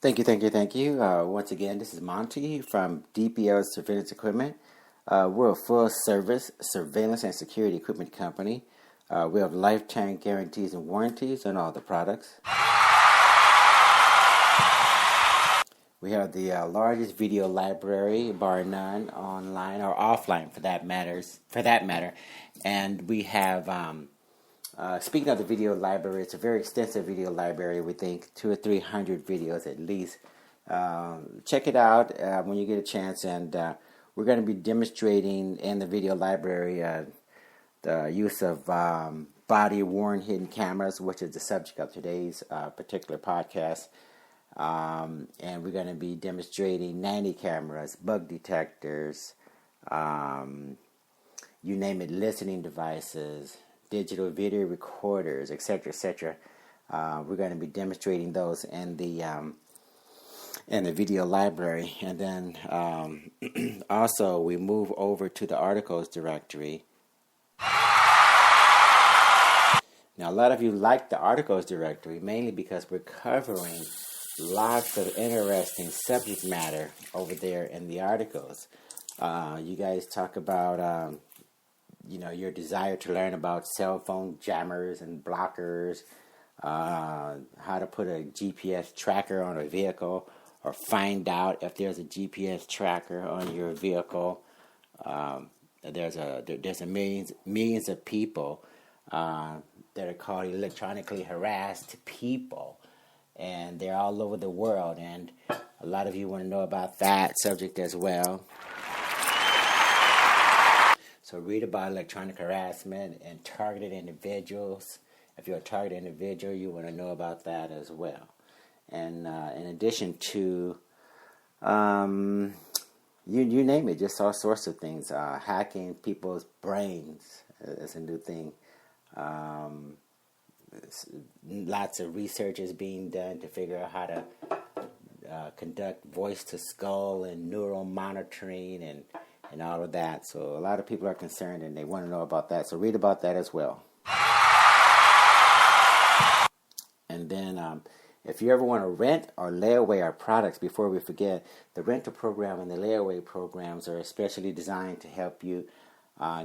Thank you. Once again, this is Monty from DPL Surveillance Equipment. We're a full-service surveillance and security equipment company. We have lifetime guarantees and warranties on all the products. We have the largest video library, bar none, online or offline for that matter. And we have, speaking of the video library, it's a very extensive video library. We think 200 or 300 videos at least. Check it out when you get a chance, and we're going to be demonstrating in the video library the use of body-worn hidden cameras, which is the subject of today's particular podcast. And we're going to be demonstrating Nanny cameras, bug detectors, you name it, listening devices, digital video recorders, etc., etc. We're going to be demonstrating those in the video library, and then also we move over to the articles directory. Now, a lot of you like the articles directory mainly because we're covering lots of interesting subject matter over there in the articles. You guys talk about your desire to learn about cell phone jammers and blockers, how to put a GPS tracker on a vehicle, or find out if there's a GPS tracker on your vehicle. There's millions of people that are called electronically harassed people, and they're all over the world, and a lot of you want to know about that subject as well. So read about electronic harassment and targeted individuals. If you're a targeted individual, you want to know about that as well. And in addition to, you name it, just all sorts of things. Hacking people's brains is a new thing. Lots of research is being done to figure out how to conduct voice-to-skull and neural monitoring and all of that. So a lot of people are concerned and they want to know about that. So read about that as well. And then if you ever want to rent or layaway our products, before we forget, the rental program and the layaway programs are especially designed to help you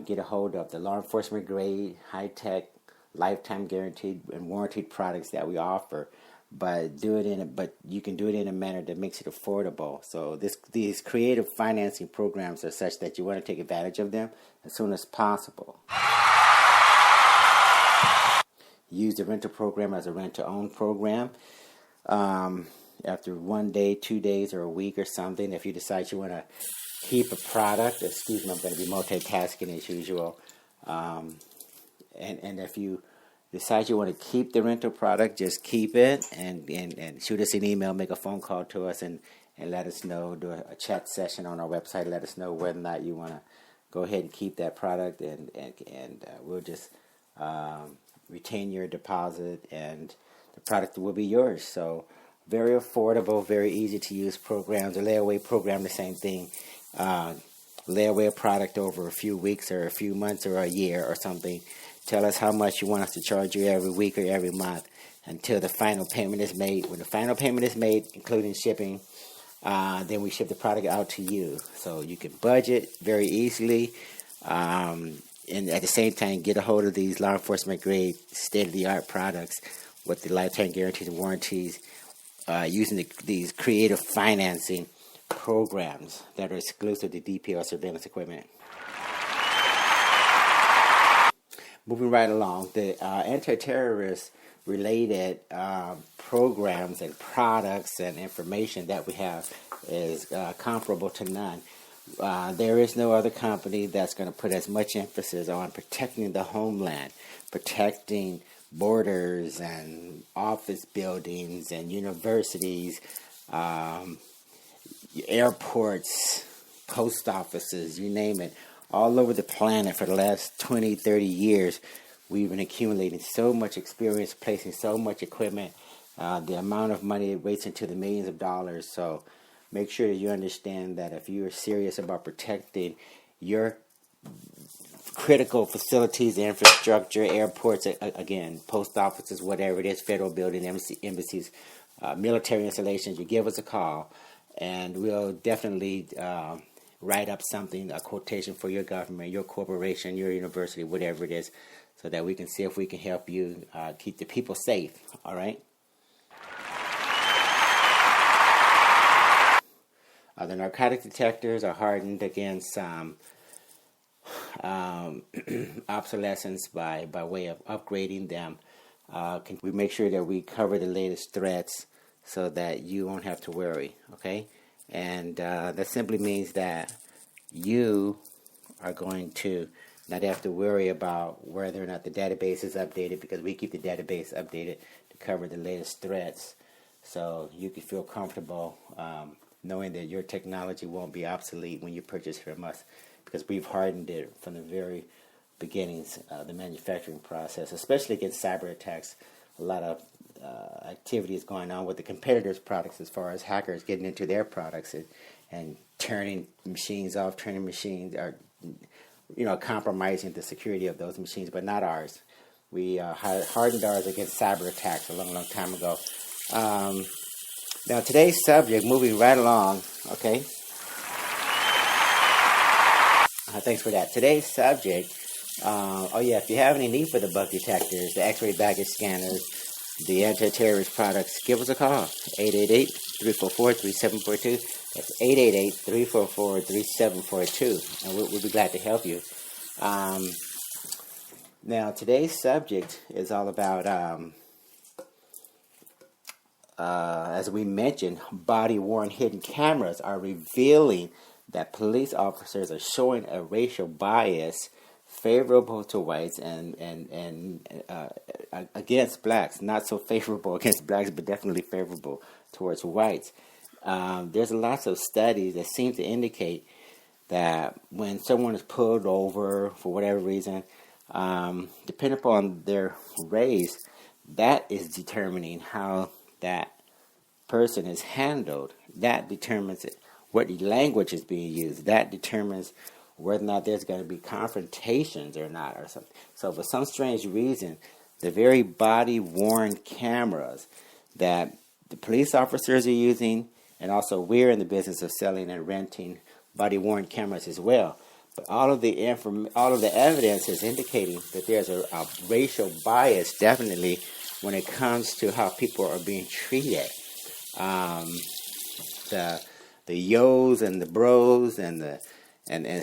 get a hold of the law enforcement grade, high-tech, lifetime guaranteed and warranted products that we offer, but you can do it in a manner that makes it affordable. So these creative financing programs are such that you want to take advantage of them as soon as possible. Use the rental program as a rent-to-own program. After 1 day, 2 days, or a week or something, if you decide you want to keep a product, I'm going to be multitasking as usual. And if you decide you want to keep the rental product, just keep it and shoot us an email, make a phone call to us, and let us know. Do a chat session on our website. Let us know whether or not you want to go ahead and keep that product, and we'll just retain your deposit, and the product will be yours. So very affordable, very easy to use programs. A layaway program, the same thing. Layaway a product over a few weeks or a few months or a year or something. Tell us how much you want us to charge you every week or every month until the final payment is made. When the final payment is made, including shipping, then we ship the product out to you. So you can budget very easily, and at the same time get a hold of these law enforcement grade state-of-the-art products with the lifetime guarantees and warranties, using these creative financing programs that are exclusive to DPL surveillance equipment. Moving right along, the anti-terrorist related programs and products and information that we have is comparable to none. There is no other company that's going to put as much emphasis on protecting the homeland, protecting borders and office buildings and universities, airports, post offices, you name it. All over the planet for the last 20, 30 years, we've been accumulating so much experience, placing so much equipment, the amount of money it weighs into the millions of dollars. So make sure that you understand that if you're serious about protecting your critical facilities, infrastructure, airports, again, post offices, whatever it is, federal buildings, embassies, military installations, you give us a call, and we'll definitely write up something, a quotation for your government, your corporation, your university, whatever it is, so that we can see if we can help you keep the people safe. All right. The narcotic detectors are hardened against obsolescence by way of upgrading them. We make sure that we cover the latest threats so that you won't have to worry, okay? And that simply means that you are going to not have to worry about whether or not the database is updated, because we keep the database updated to cover the latest threats. So you can feel comfortable knowing that your technology won't be obsolete when you purchase from us, because we've hardened it from the very beginnings of the manufacturing process, especially against cyber attacks. A lot of activity is going on with the competitors' products as far as hackers getting into their products and turning machines off, turning machines, or compromising the security of those machines, but not ours. We hardened ours against cyber attacks a long, long time ago. Now, today's subject, moving right along, okay? Thanks for that. Today's subject, if you have any need for the bug detectors, the X-ray baggage scanners, the anti-terrorist products, give us a call, 888-344-3742. That's 888-344-3742, and we'll be glad to help you. Now, today's subject is all about, as we mentioned, body-worn hidden cameras are revealing that police officers are showing a racial bias favorable to whites and against blacks. Not so favorable against blacks, but definitely favorable towards whites. There's lots of studies that seem to indicate that when someone is pulled over for whatever reason, depending upon their race, that is determining how that person is handled. That determines what language is being used. That determines whether or not there's going to be confrontations or not, or something. So for some strange reason, the very body-worn cameras that the police officers are using, and also we're in the business of selling and renting body-worn cameras as well. But all of the evidence is indicating that there's a racial bias, definitely, when it comes to how people are being treated. The yos and the bros and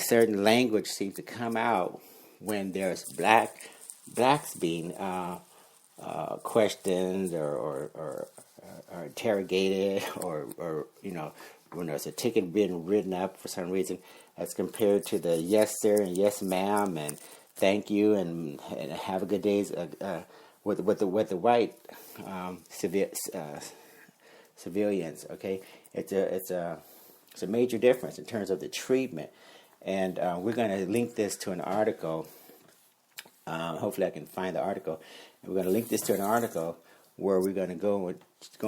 certain language seem to come out when there's blacks being questioned or interrogated, or when there's a ticket being written up for some reason, as compared to the yes sir and yes ma'am and thank you and have a good day with the white civilians. Okay, it's a major difference in terms of the treatment, and we're going to link this to an article. Hopefully, I can find the article, and we're going to link this to an article where we're going to go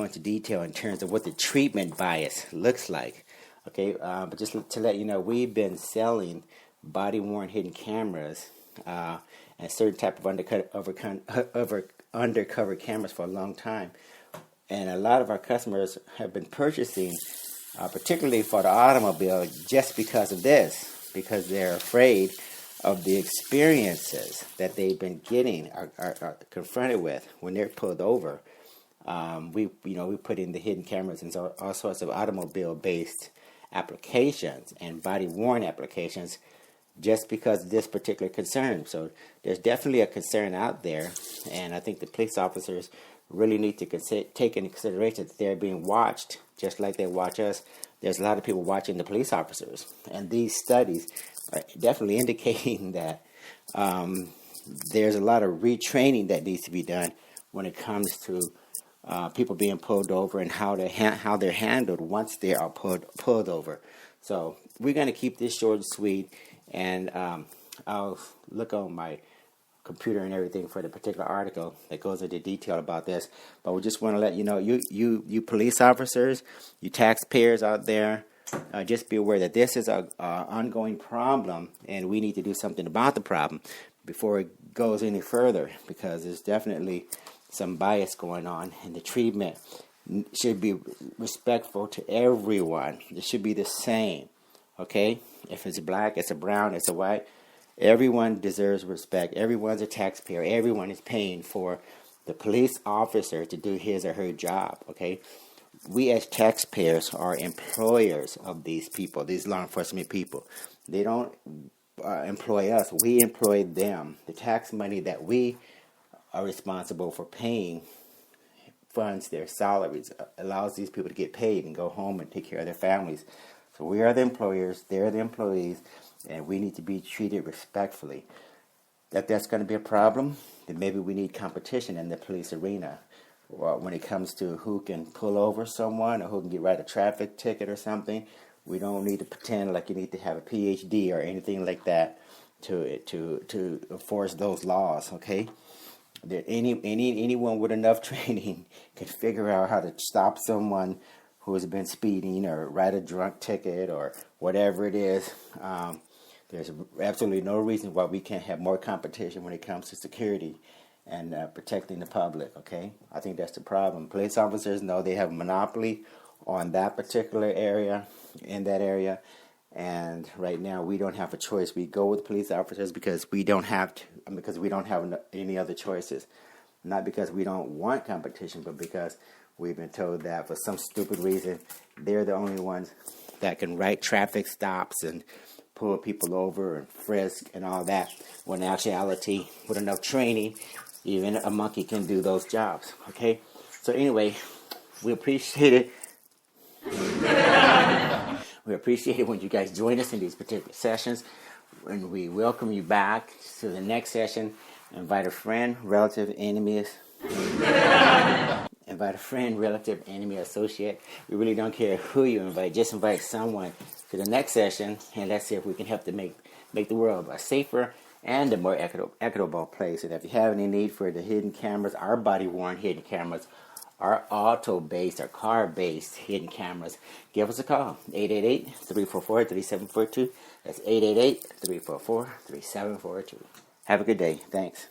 into detail in terms of what the treatment bias looks like. Okay, but just to let you know, we've been selling body-worn hidden cameras and certain type of undercover cameras for a long time, and a lot of our customers have been purchasing, particularly for the automobile, just because of this, because they're afraid of the experiences that they've been getting, are confronted with when they're pulled over. We put in the hidden cameras and all sorts of automobile-based applications and body-worn applications just because of this particular concern. So there's definitely a concern out there, and I think the police officers really need to take into consideration that they're being watched just like they watch us. There's a lot of people watching the police officers, and these studies are definitely indicating that there's a lot of retraining that needs to be done when it comes to people being pulled over and how they're handled once they are pulled over. So we're going to keep this short and sweet, and I'll look on my computer and everything for the particular article that goes into detail about this. But we just want to let you know, you police officers, you taxpayers out there, just be aware that this is a ongoing problem, and we need to do something about the problem before it goes any further, because there's definitely some bias going on in the treatment should be respectful to everyone. It should be the same, okay? If it's a black, it's a brown, it's a white. Everyone deserves respect. Everyone's a taxpayer. Everyone is paying for the police officer to do his or her job, okay? We as taxpayers are employers of these people, these law enforcement people. They don't employ us. We employ them. The tax money that we are responsible for paying funds their salaries, allows these people to get paid and go home and take care of their families. So we are the employers, they're the employees, and we need to be treated respectfully. If that's going to be a problem, then maybe we need competition in the police arena. Or when it comes to who can pull over someone or who can write a traffic ticket or something, we don't need to pretend like you need to have a PhD or anything like that to enforce those laws, okay? That anyone with enough training can figure out how to stop someone who has been speeding or write a drunk ticket or whatever it is. There's absolutely no reason why we can't have more competition when it comes to security and protecting the public, okay? I think that's the problem. Police officers know they have a monopoly on that particular area, in that area, and right now we don't have a choice. We go with police officers because we don't have to, because we don't have any other choices. Not because we don't want competition, but because we've been told that for some stupid reason, they're the only ones that can write traffic stops and pull people over and frisk and all that, when in actuality, with enough training, even a monkey can do those jobs, okay? So anyway, we appreciate it. We appreciate it when you guys join us in these particular sessions, and we welcome you back to the next session. Invite a friend, relative, enemy, associate. We really don't care who you invite. Just invite someone to the next session, and let's see if we can help to make the world a safer and a more equitable place. And if you have any need for the hidden cameras, our body-worn hidden cameras, our auto-based or car-based hidden cameras, give us a call, 888-344-3742. That's 888-344-3742. Have a good day. Thanks.